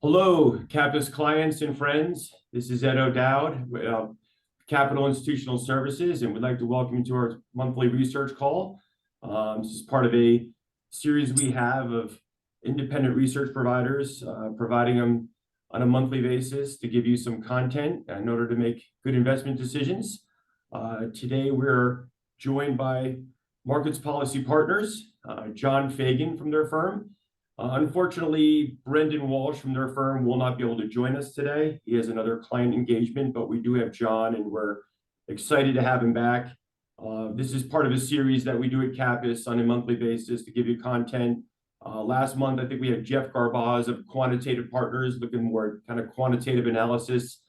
Hello, CAPIS clients and friends. This is Ed O'Dowd with Capital Institutional Services, and we'd like to welcome you to our monthly research call. This is part of a series we have of independent research providers, providing them on a monthly basis to give you some content in order to make good investment decisions. Today, we're joined by Markets Policy Partners, John Fagan from their firm. Unfortunately, Brendan Walsh from their firm will not be able to join us today. He has another client engagement, but we do have John, and we're excited to have him back. This is part of a series that we do at CAPIS on a monthly basis to give you content. Last month, I think we had Jeff Garbaz of Quantitative Partners looking more at kind of quantitative analysis.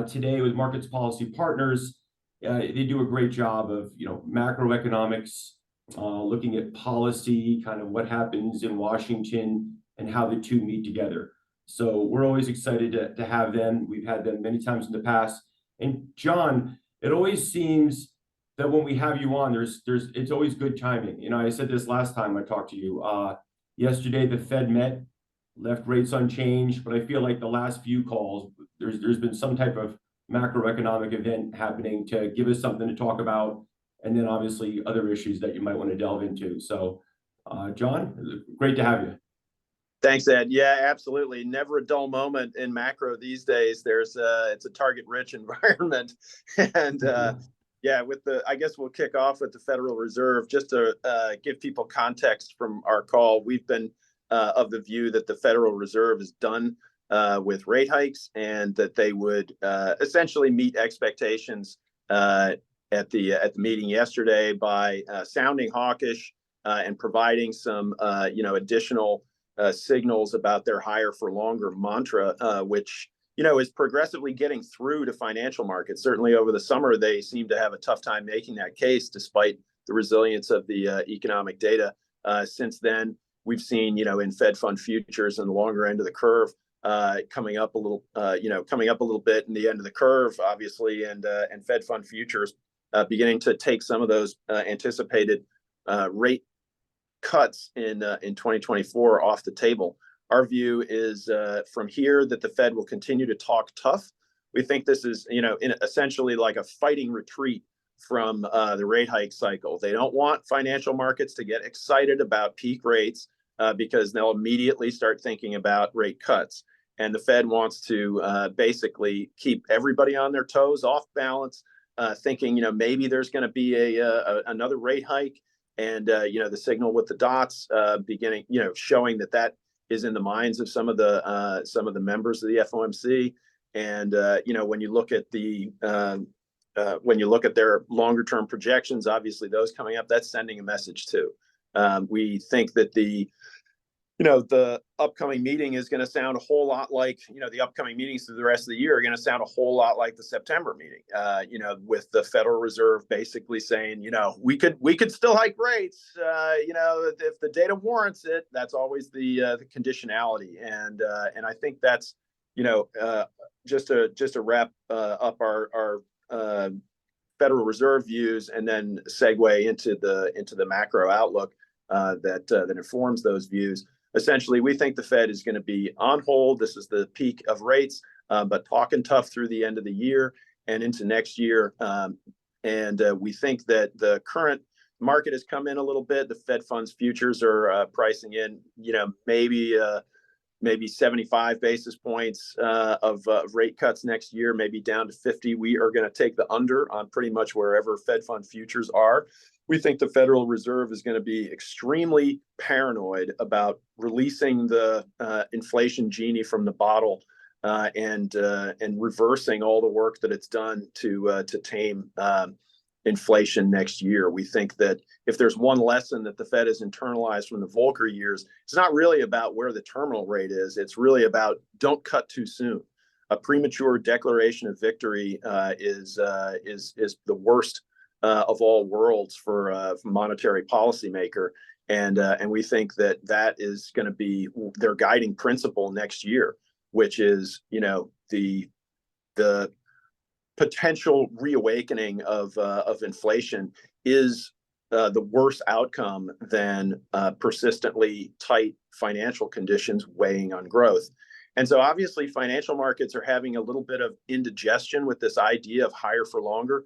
Today with Markets Policy Partners, they do a great job of macroeconomics, looking at policy, kind of what happens in Washington and how the two meet together. So we're always excited to have them. We've had them many times in the past. And John, it always seems that when we have you on, it's always good timing. I said this last time I talked to you. Yesterday, the Fed met, left rates unchanged, but I feel like the last few calls, there's been some type of macroeconomic event happening to give us something to talk about, and then obviously other issues that you might want to delve into. So, John, great to have you. Thanks, Ed. Yeah, absolutely. Never a dull moment in macro these days. It's a target-rich environment, and I guess we'll kick off with the Federal Reserve just to give people context from our call. We've been of the view that the Federal Reserve is done with rate hikes, and that they would essentially meet expectations at the meeting yesterday by sounding hawkish and providing some additional signals about their higher for longer mantra, which is progressively getting through to financial markets. Certainly over the summer, they seem to have a tough time making that case, despite the resilience of the economic data. Since then, we've seen in Fed fund futures and the longer end of the curve coming up a little bit in the end of the curve, obviously, and Fed fund futures beginning to take some of those anticipated rate cuts in 2024 off the table. Our view is from here that the Fed will continue to talk tough. We think this is essentially like a fighting retreat from the rate hike cycle. They don't want financial markets to get excited about peak rates because they'll immediately start thinking about rate cuts. And the Fed wants to basically keep everybody on their toes, off balance, thinking maybe there's going to be another rate hike, and the signal with the dots beginning showing that is in the minds of some of the members of the FOMC. And when you look at their longer term projections, obviously those coming up, that's sending a message too. We think that the upcoming meeting is going to sound a whole lot like, the upcoming meetings through the rest of the year are going to sound a whole lot like the September meeting, with the Federal Reserve basically saying, we could still hike rates, if the data warrants it. That's always the conditionality. And I think that's, just to wrap up our Federal Reserve views and then segue into the macro outlook that informs those views. Essentially, we think the Fed is going to be on hold. This is the peak of rates, but talking tough through the end of the year and into next year. And we think that the current market has come in a little bit. The Fed funds futures are pricing in, maybe 75 basis points of rate cuts next year, maybe down to 50. We are going to take the under on pretty much wherever Fed fund futures are. We think the Federal Reserve is going to be extremely paranoid about releasing the inflation genie from the bottle and reversing all the work that it's done to tame inflation next year. We think that if there's one lesson that the Fed has internalized from the Volcker years, it's not really about where the terminal rate is. It's really about don't cut too soon. A premature declaration of victory is the worst of all worlds for a monetary policymaker, and we think that is going to be their guiding principle next year, which is the potential reawakening of inflation is the worst outcome than persistently tight financial conditions weighing on growth. And so obviously financial markets are having a little bit of indigestion with this idea of higher for longer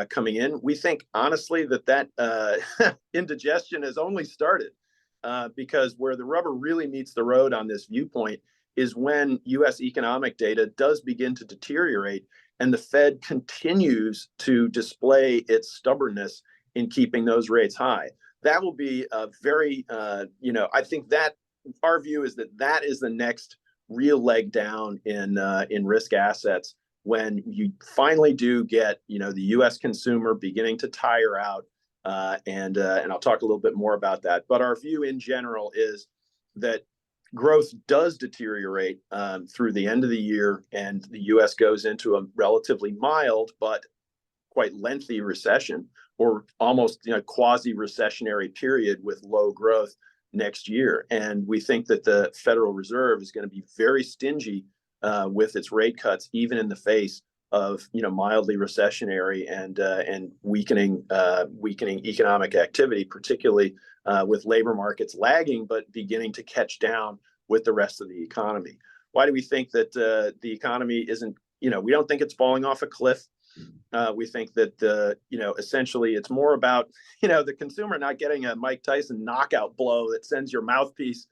coming in. We think honestly that indigestion has only started because where the rubber really meets the road on this viewpoint is when US economic data does begin to deteriorate and the Fed continues to display its stubbornness in keeping those rates high. That will be a very, I think that our view is that is the next real leg down in risk assets when you finally do get the U.S. consumer beginning to tire out, and I'll talk a little bit more about that. But our view in general is that growth does deteriorate through the end of the year, and the U.S. goes into a relatively mild but quite lengthy recession, or almost quasi-recessionary period with low growth next year. And we think that the Federal Reserve is going to be very stingy with its rate cuts, even in the face of mildly recessionary and weakening economic activity, particularly with labor markets lagging but beginning to catch down with the rest of the economy. Why do we think that the economy isn't? We don't think it's falling off a cliff. We think that essentially it's more about the consumer not getting a Mike Tyson knockout blow that sends your mouthpiece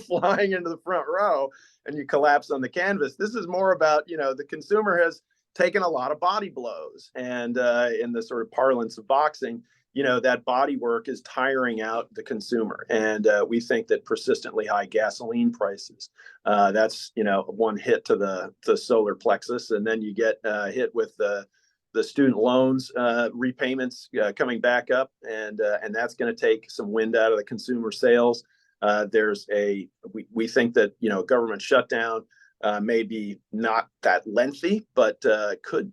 flying into the front row and you collapse on the canvas. This is more about the consumer has taken a lot of body blows, and in the sort of parlance of boxing, that body work is tiring out the consumer. And we think that persistently high gasoline prices, that's one hit to the solar plexus, and then you get hit with the student loans repayments coming back up, and that's going to take some wind out of the consumer sales. We think that government shutdown may be not that lengthy, but could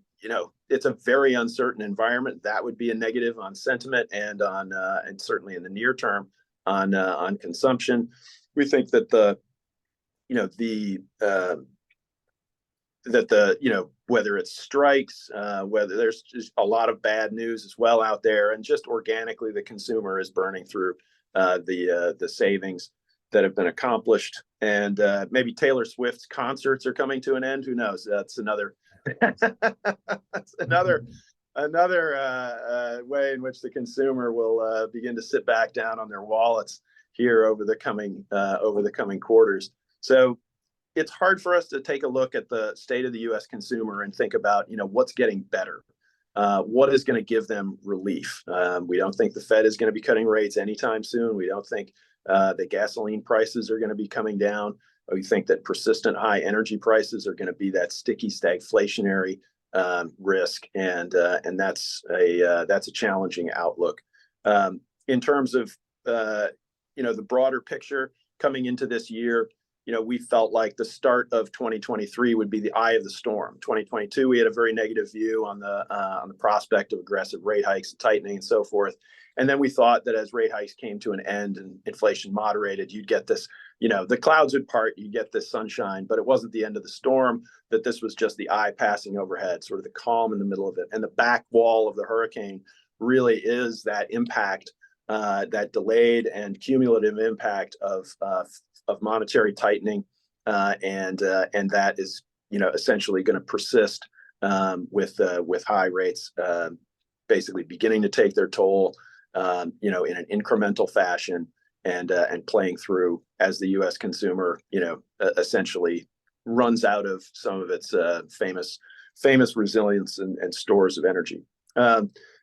it's a very uncertain environment. That would be a negative on sentiment and and certainly in the near term on consumption. We think that whether it's strikes, whether there's just a lot of bad news as well out there, and just organically the consumer is burning through the savings that have been accomplished, and maybe Taylor Swift's concerts are coming to an end. Who knows? That's another that's another way in which the consumer will begin to sit back down on their wallets here over the coming quarters. So it's hard for us to take a look at the state of the U.S. consumer and think about what's getting better, what is going to give them relief. We don't think the Fed is going to be cutting rates anytime soon. We don't think the gasoline prices are going to be coming down. We think that persistent high energy prices are going to be that sticky stagflationary risk, and that's a challenging outlook. In terms of the broader picture coming into this year, we felt like the start of 2023 would be the eye of the storm. 2022, we had a very negative view on the prospect of aggressive rate hikes, tightening, and so forth. And then we thought that as rate hikes came to an end and inflation moderated, you'd get this, the clouds would part, you get this sunshine, but it wasn't the end of the storm, that this was just the eye passing overhead, sort of the calm in the middle of it. And the back wall of the hurricane really is that impact, that delayed and cumulative impact of monetary tightening, and that is essentially going to persist with high rates basically beginning to take their toll in an incremental fashion, and playing through as the U.S. consumer essentially runs out of some of its famous resilience and stores of energy.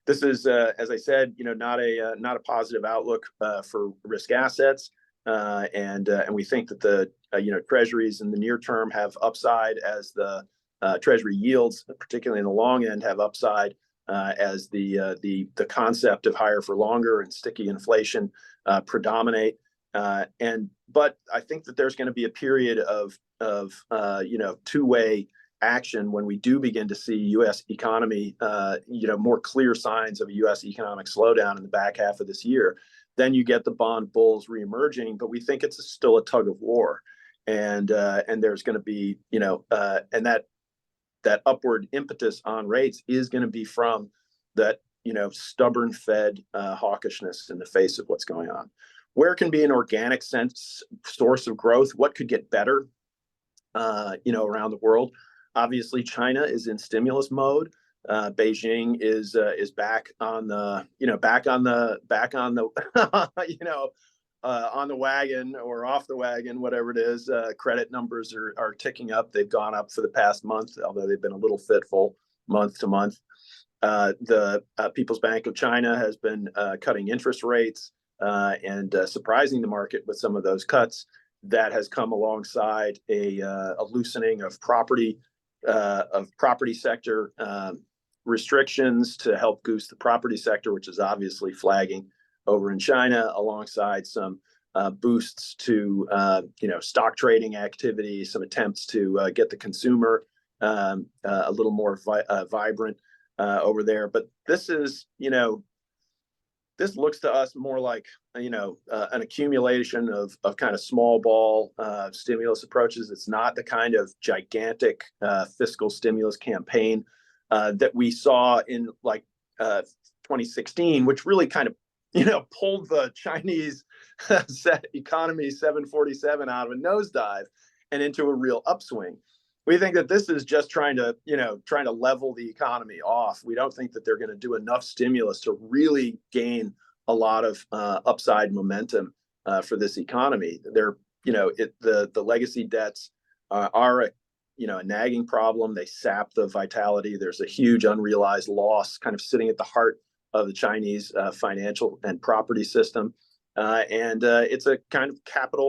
This is, as I said, not a positive outlook for risk assets. And we think that the treasuries in the near term have upside as the treasury yields, particularly in the long end, have upside as the concept of higher for longer and sticky inflation predominate. But I think that there's going to be a period of two-way action when we do begin to see U.S. economy, more clear signs of a U.S. economic slowdown in the back half of this year. Then you get the bond bulls reemerging, but we think it's still a tug of war, and there's going to be and that upward impetus on rates is going to be from that stubborn Fed hawkishness in the face of what's going on. Where can be an organic source of growth? What could get better? around the world. Obviously, China is in stimulus mode. Beijing is back on the on the wagon or off the wagon, whatever it is. Credit numbers are ticking up. They've gone up for the past month, although they've been a little fitful month to month. The People's Bank of China has been cutting interest rates and surprising the market with some of those cuts. That has come alongside a loosening of property sector restrictions to help goose the property sector, which is obviously flagging over in China, alongside some boosts to stock trading activity, some attempts to get the consumer a little more vibrant over there. But this is, this looks to us more like, an accumulation of kind of small ball stimulus approaches. It's not the kind of gigantic fiscal stimulus campaign that we saw in 2016, which really kind of, pulled the Chinese economy 747 out of a nosedive and into a real upswing. We think that this is just trying to level the economy off. We don't think that they're going to do enough stimulus to really gain a lot of upside momentum for this economy. They're, the legacy debts are a nagging problem. They sap the vitality. There's a huge unrealized loss kind of sitting at the heart of the Chinese financial and property system. And it's a kind of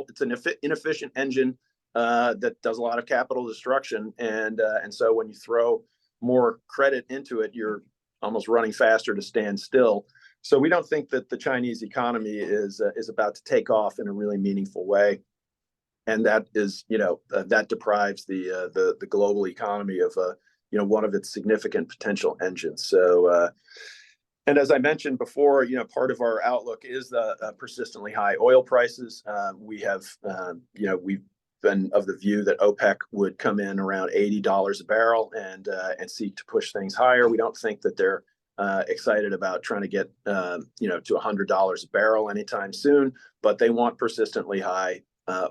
it's an inefficient engine that does a lot of capital destruction. And so when you throw more credit into it, you're almost running faster to stand still. So we don't think that the Chinese economy is about to take off in a really meaningful way. And that is, that deprives the global economy of, one of its significant potential engines. So, and as I mentioned before, part of our outlook is the persistently high oil prices. We have, we've been of the view that OPEC would come in around $80 a barrel and seek to push things higher. We don't think that they're excited about trying to get, to $100 a barrel anytime soon, but they want persistently high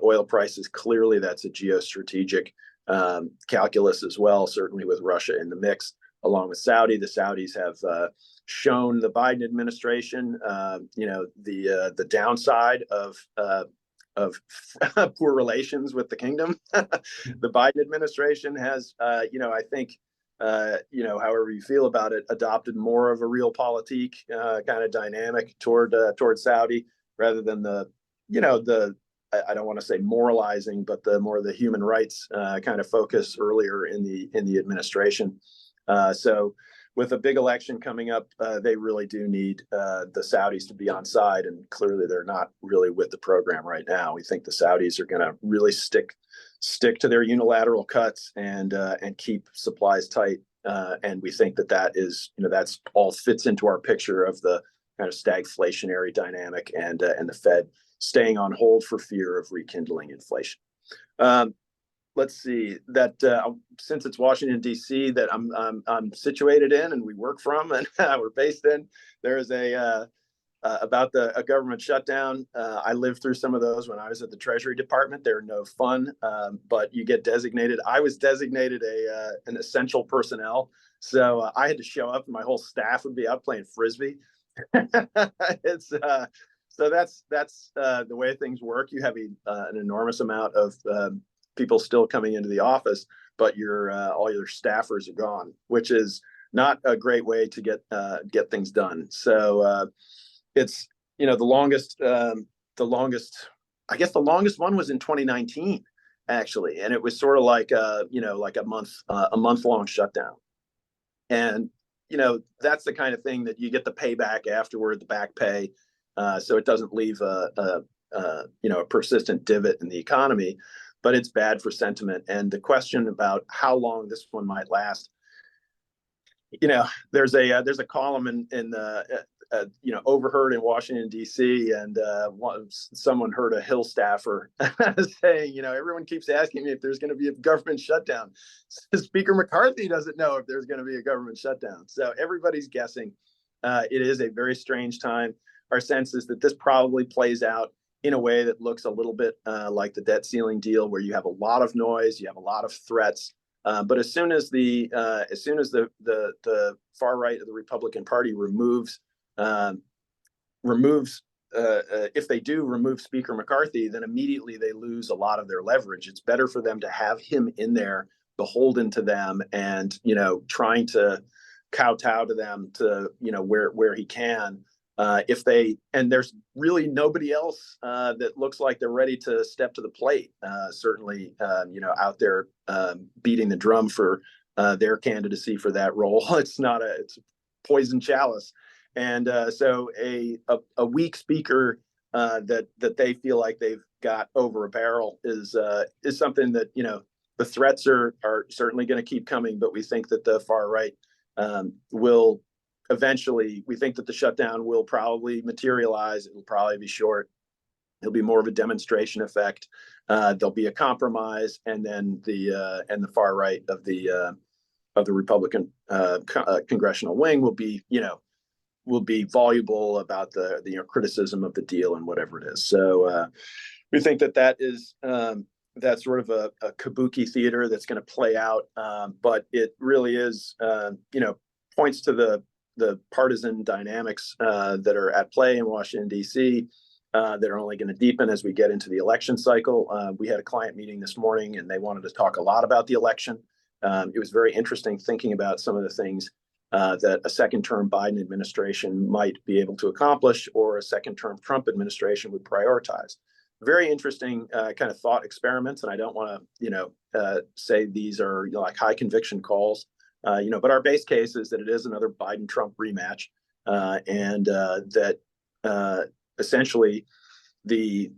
oil prices. Clearly, that's a geostrategic calculus as well, certainly with Russia in the mix, along with Saudi. The Saudis have shown the Biden administration, the downside of poor relations with the kingdom. The Biden administration has, I think, however you feel about it, adopted more of a realpolitik kind of dynamic toward Saudi, rather than I don't want to say moralizing, but the human rights kind of focus earlier in the administration. So with a big election coming up, they really do need the Saudis to be on side, and clearly they're not really with the program right now. We think the Saudis are going to really stick to their unilateral cuts and keep supplies tight. And we think that is, that's all fits into our picture of the kind of stagflationary dynamic and the Fed staying on hold for fear of rekindling inflation. Let's see that since it's Washington, D.C. that I'm situated in and we work from and we're based in, there is about a government shutdown. I lived through some of those when I was at the Treasury Department. They're no fun, but you get designated. I was designated an essential personnel, so I had to show up, and my whole staff would be out playing frisbee. It's so that's the way things work. You have an enormous amount of people still coming into the office, but all your staffers are gone, which is not a great way to get things done. So it's the longest I guess the longest one was in 2019 actually, and it was sort of like a month long shutdown. And that's the kind of thing that you get the payback afterward, the back pay, so it doesn't leave a persistent divot in the economy. But it's bad for sentiment. And the question about how long this one might last, there's a column in the overheard in Washington, D.C. and someone heard a Hill staffer saying, everyone keeps asking me if there's going to be a government shutdown. Speaker McCarthy doesn't know if there's going to be a government shutdown. So everybody's guessing. It is a very strange time. Our sense is that this probably plays out in a way that looks a little bit like the debt ceiling deal, where you have a lot of noise, you have a lot of threats. But as soon as the far right of the Republican Party removes if they do remove Speaker McCarthy, then immediately they lose a lot of their leverage. It's better for them to have him in there, beholden to them, and trying to kowtow to them to where he can. There's really nobody else that looks like they're ready to step to the plate. Certainly, out there beating the drum for their candidacy for that role. It's a poison chalice. And so a weak speaker that they feel like they've got over a barrel is something that the threats are certainly going to keep coming, but we think that the far right will eventually. We think that the shutdown will probably materialize. It will probably be short. It'll be more of a demonstration effect. There'll be a compromise, and then the far right of the Republican congressional wing will be voluble about the criticism of the deal and whatever it is. So we think that is that's sort of a kabuki theater that's going to play out, but it really is points to the partisan dynamics that are at play in Washington, D.C., that are only going to deepen as we get into the election cycle. We had a client meeting this morning, and they wanted to talk a lot about the election. It was very interesting thinking about some of the things that a second-term Biden administration might be able to accomplish, or a second-term Trump administration would prioritize. Very interesting kind of thought experiments, and I don't want to say these are like high conviction calls. But our base case is that it is another Biden-Trump rematch, and that essentially the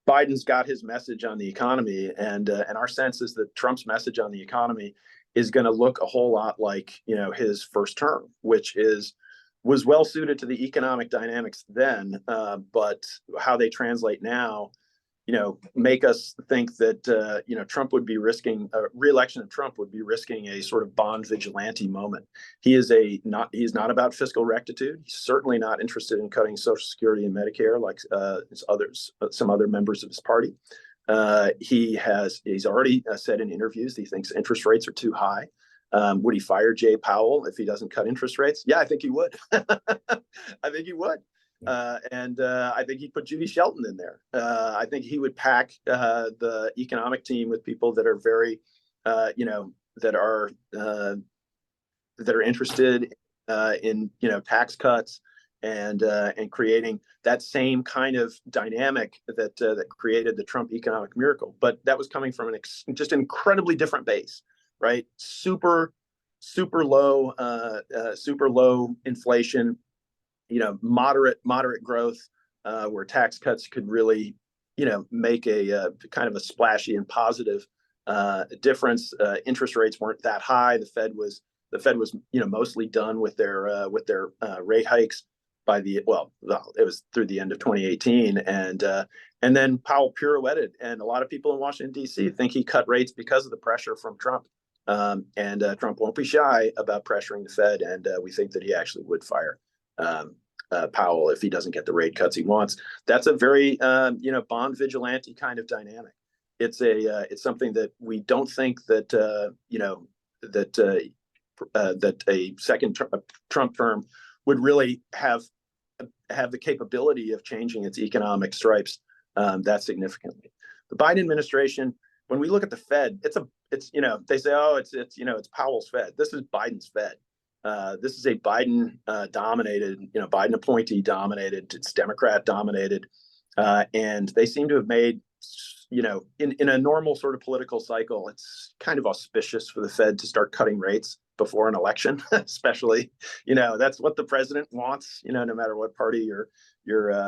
Biden's got his message on the economy, and our sense is that Trump's message on the economy is going to look a whole lot like his first term, which was well suited to the economic dynamics then, but how they translate now make us think that Trump would be risking re-election of Trump would be risking a sort of bond vigilante moment. He's not about fiscal rectitude. He's certainly not interested in cutting Social Security and Medicare like some other members of his party. He's already said in interviews he thinks interest rates are too high. Would he fire Jay Powell if he doesn't cut interest rates? Yeah, I think he would. I think he would. And I think he'd put Judy Shelton in there. I think he would pack the economic team with people that are very, that are interested in tax cuts and creating that same kind of dynamic that created the Trump economic miracle. But that was coming from just an incredibly different base, right? Super low inflation. Moderate growth, where tax cuts could really, make a kind of a splashy and positive difference. Interest rates weren't that high. The Fed was, mostly done with their rate hikes by it was through the end of 2018, and then Powell pirouetted, and a lot of people in Washington D.C. think he cut rates because of the pressure from Trump, and Trump won't be shy about pressuring the Fed, and we think that he actually would fire Powell if he doesn't get the rate cuts he wants. That's a very bond vigilante kind of dynamic. It's something that we don't think that that a second Trump term would really have the capability of changing its economic stripes that significantly. The Biden administration, when we look at the Fed, they say, oh, it's Powell's Fed. This is Biden's Fed. This is a Biden dominated, Biden appointee dominated, it's Democrat dominated. And they seem to have made, in a normal sort of political cycle, it's kind of auspicious for the Fed to start cutting rates before an election, especially, that's what the president wants, no matter what party you're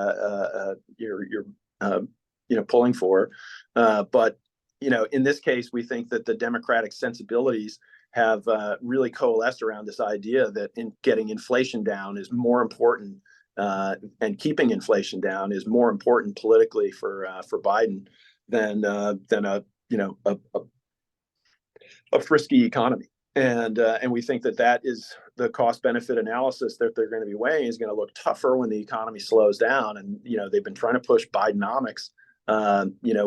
pulling for. But, in this case, we think that the Democratic sensibilities have really coalesced around this idea that getting inflation down is more important, and keeping inflation down is more important politically for Biden than a frisky economy. And we think that that is the cost benefit analysis that they're going to be weighing is going to look tougher when the economy slows down. And, they've been trying to push Bidenomics.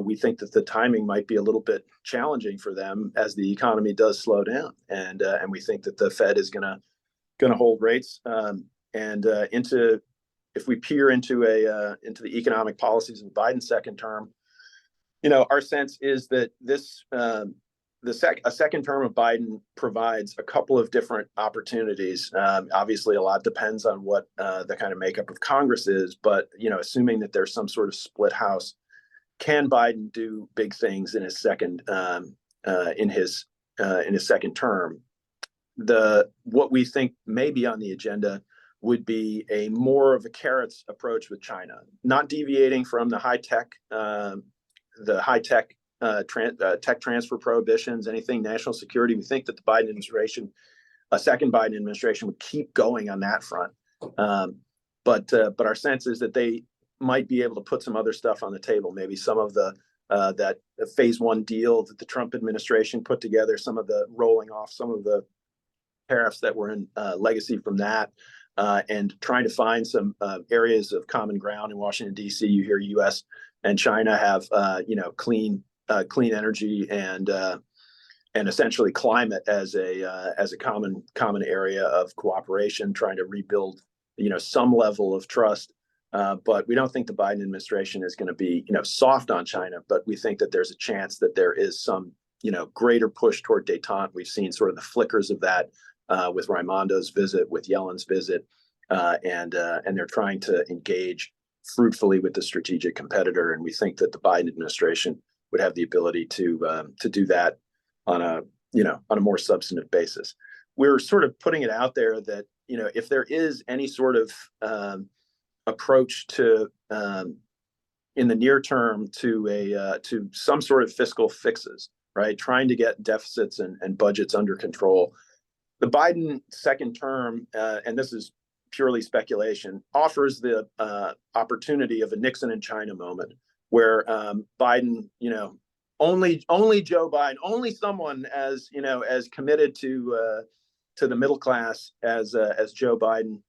We think that the timing might be a little bit challenging for them as the economy does slow down. And we think that the Fed is going to hold rates. If we peer into the economic policies of Biden's second term, our sense is that a second term of Biden provides a couple of different opportunities. Obviously, a lot depends on what the kind of makeup of Congress is, but assuming that there's some sort of split house, can Biden do big things in his second second term? What we think may be on the agenda would be a more of a carrots approach with China, not deviating from the high tech tech transfer prohibitions, anything national security. We think that the Biden administration, a second Biden administration, would keep going on that front. But our sense is that they might be able to put some other stuff on the table, maybe some of that phase one deal that the Trump administration put together, some of the rolling off some of the tariffs that were in legacy from that, and trying to find some areas of common ground in Washington, D.C. You hear U.S. and China have clean energy and essentially climate as a common area of cooperation, trying to rebuild some level of trust. But we don't think the Biden administration is going to be soft on China, but we think that there's a chance that there is some greater push toward détente. We've seen sort of the flickers of that with Raimondo's visit, with Yellen's visit, and they're trying to engage fruitfully with the strategic competitor. And we think that the Biden administration would have the ability to do that on a more substantive basis. We're sort of putting it out there that if there is any sort of approach to in the near term to some sort of fiscal fixes, right, trying to get deficits and budgets under control, the Biden second term, and this is purely speculation, offers the opportunity of a Nixon in China moment, where Biden, only Joe Biden, only someone as committed to the middle class as Joe Biden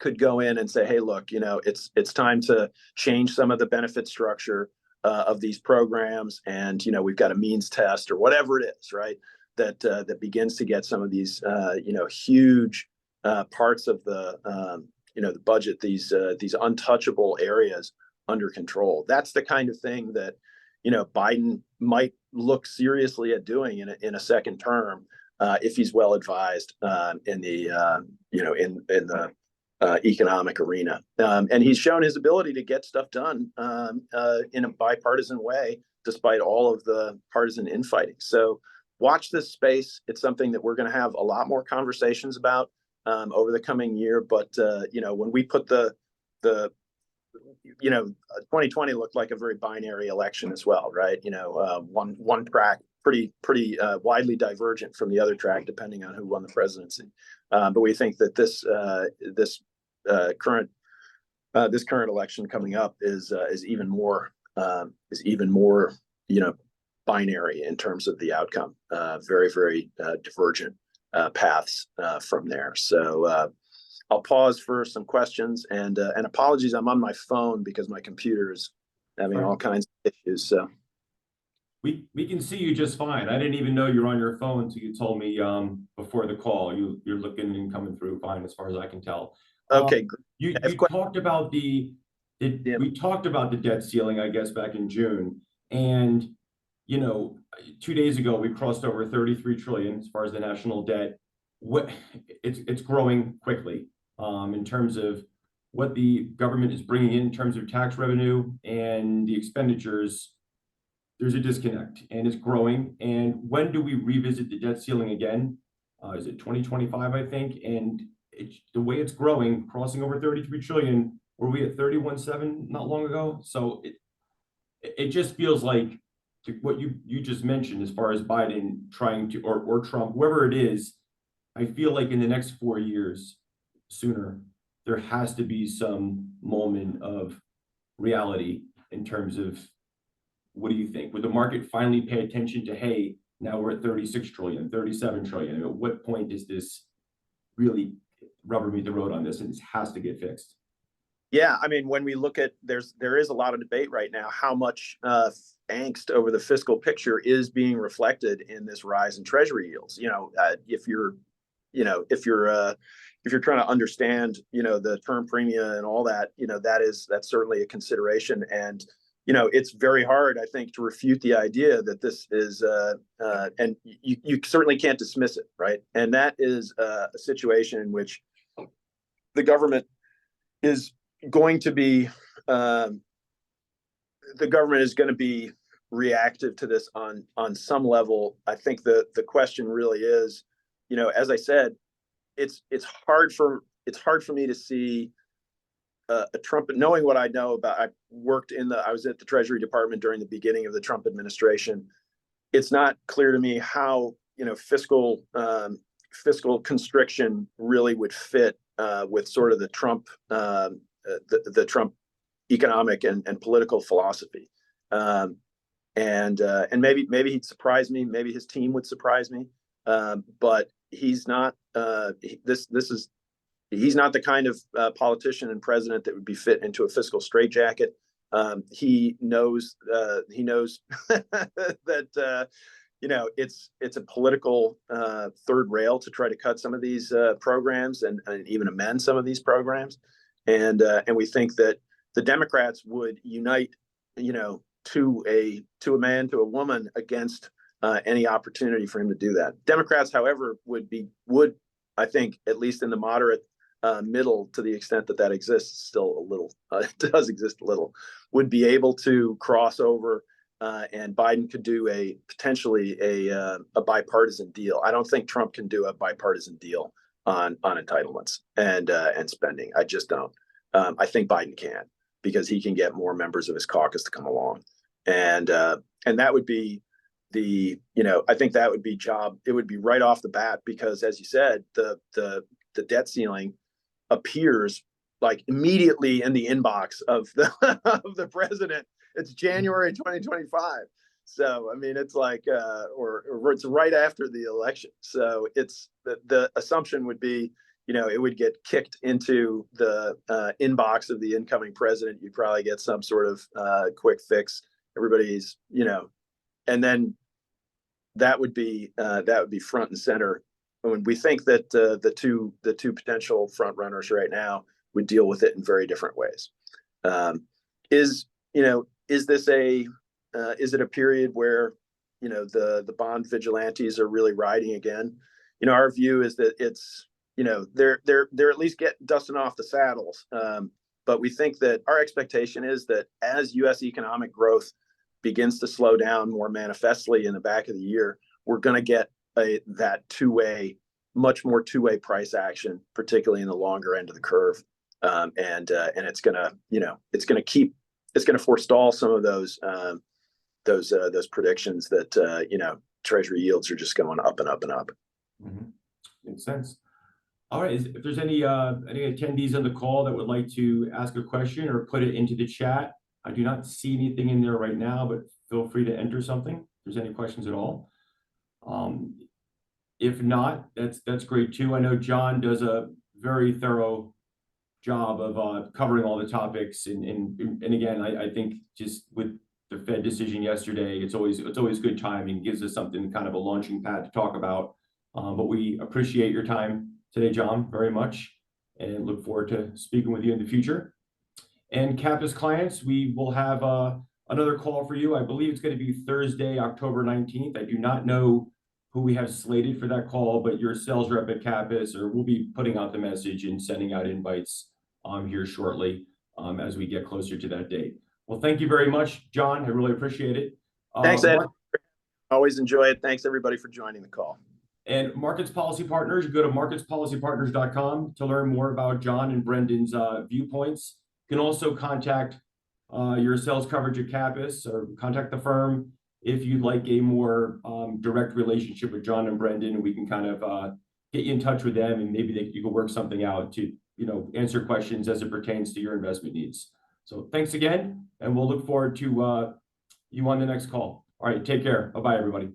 could go in and say, hey, look, it's time to change some of the benefit structure of these programs, and we've got a means test or whatever it is, right? That begins to get some of these huge parts of the budget, these untouchable areas under control. That's the kind of thing that Biden might look seriously at doing in a second term if he's well advised in the economic arena. And he's shown his ability to get stuff done in a bipartisan way, despite all of the partisan infighting. So watch this space. It's something that we're going to have a lot more conversations about over the coming year. But when we put the 2020 looked like a very binary election as well, right? One track pretty widely divergent from the other track, depending on who won the presidency. But we think that this current election coming up is even more binary in terms of the outcome. Very, very divergent paths from there. So I'll pause for some questions, and apologies, I'm on my phone because my computer is having all kinds of issues. So we can see you just fine. I didn't even know you're on your phone until you told me before the call. You're looking and coming through fine, as far as I can tell. Okay, you talked about we talked about the debt ceiling, I guess, back in June, and 2 days ago we crossed over 33 trillion as far as the national debt. It's growing quickly in terms of what the government is bringing in terms of tax revenue and the expenditures. There's a disconnect, and it's growing. And when do we revisit the debt ceiling again? Is it 2025, I think? And the way it's growing, crossing over 33 trillion, were we at 31.7 not long ago? So it just feels like what you just mentioned, as far as Biden trying to, or Trump, whoever it is, I feel like in the next 4 years, sooner, there has to be some moment of reality in terms of, what do you think? Would the market finally pay attention to, hey, Now we're at 36 trillion, 37 trillion. At what point is this really rubber meet the road on this, and this has to get fixed? Yeah, I mean, when we look at there is a lot of debate right now how much angst over the fiscal picture is being reflected in this rise in treasury yields. If you're trying to understand, the term premium and all that, that's certainly a consideration. And it's very hard, I think, to refute the idea that this is, and you certainly can't dismiss it, right? And that is a situation in which the government is going to be reactive to this on some level. I think the question really is, as I said, it's hard for me to see a Trump, knowing what I know about. I was at the Treasury Department during the beginning of the Trump administration. It's not clear to me how fiscal constriction really would fit with sort of the Trump the Trump economic and political philosophy. And maybe he'd surprise me. Maybe his team would surprise me. But he's not. He's not the kind of politician and president that would be fit into a fiscal straitjacket. He knows that it's a political third rail to try to cut some of these programs and even amend some of these programs. And we think that the Democrats would unite, to a man, to a woman, against any opportunity for him to do that. Democrats, however, would I think, at least in the moderate middle, to the extent that exists still a little, it does exist a little, would be able to cross over, and Biden could do potentially a bipartisan deal. I don't think Trump can do a bipartisan deal on entitlements and spending. I just don't. I think Biden can, because he can get more members of his caucus to come along, and that would be I think that would be it would be right off the bat, because, as you said, the debt ceiling appears like immediately in the inbox of the president. It's January 2025. So, I mean, it's like, or it's right after the election. So it's the assumption would be, it would get kicked into the inbox of the incoming president. You'd probably get some sort of quick fix. Everybody's, and then that would be front and center. When we think that the two potential front runners right now would deal with it in very different ways. Is it a period where the bond vigilantes are really riding again? Our view is that it's they're at least dusting off the saddles. But we think that our expectation is that as U.S. economic growth begins to slow down more manifestly in the back of the year, we're going to get that much more two-way price action, particularly in the longer end of the curve. And it's going to forestall some of those predictions that Treasury yields are just going up and up and up. Mm-hmm. Makes sense. All right. If there's any attendees on the call that would like to ask a question or put it into the chat, I do not see anything in there right now, but feel free to enter something if there's any questions at all. If not, that's great too. I know John does a very thorough job of covering all the topics, and again, I think just with the Fed decision yesterday, it's always good timing. Gives us something, kind of a launching pad to talk about. But we appreciate your time today, John, very much, and look forward to speaking with you in the future. And CAPIS clients, we will have another call for you. I believe it's going to be Thursday, October 19th. I do not know who we have slated for that call, but your sales rep at CAPIS, or we'll be putting out the message and sending out invites here shortly as we get closer to that date. Well, thank you very much, John. I really appreciate it. Thanks, Ed. Always enjoy it. Thanks, everybody, for joining the call. And Markets Policy Partners, go to marketspolicypartners.com to learn more about John and Brendan's viewpoints. You can also contact your sales coverage at CAPIS, or contact the firm if you'd like a more direct relationship with John and Brendan. We can kind of get you in touch with them, and maybe you can work something out to answer questions as it pertains to your investment needs. So thanks again, and we'll look forward to you on the next call. All right, take care. Bye-bye, everybody.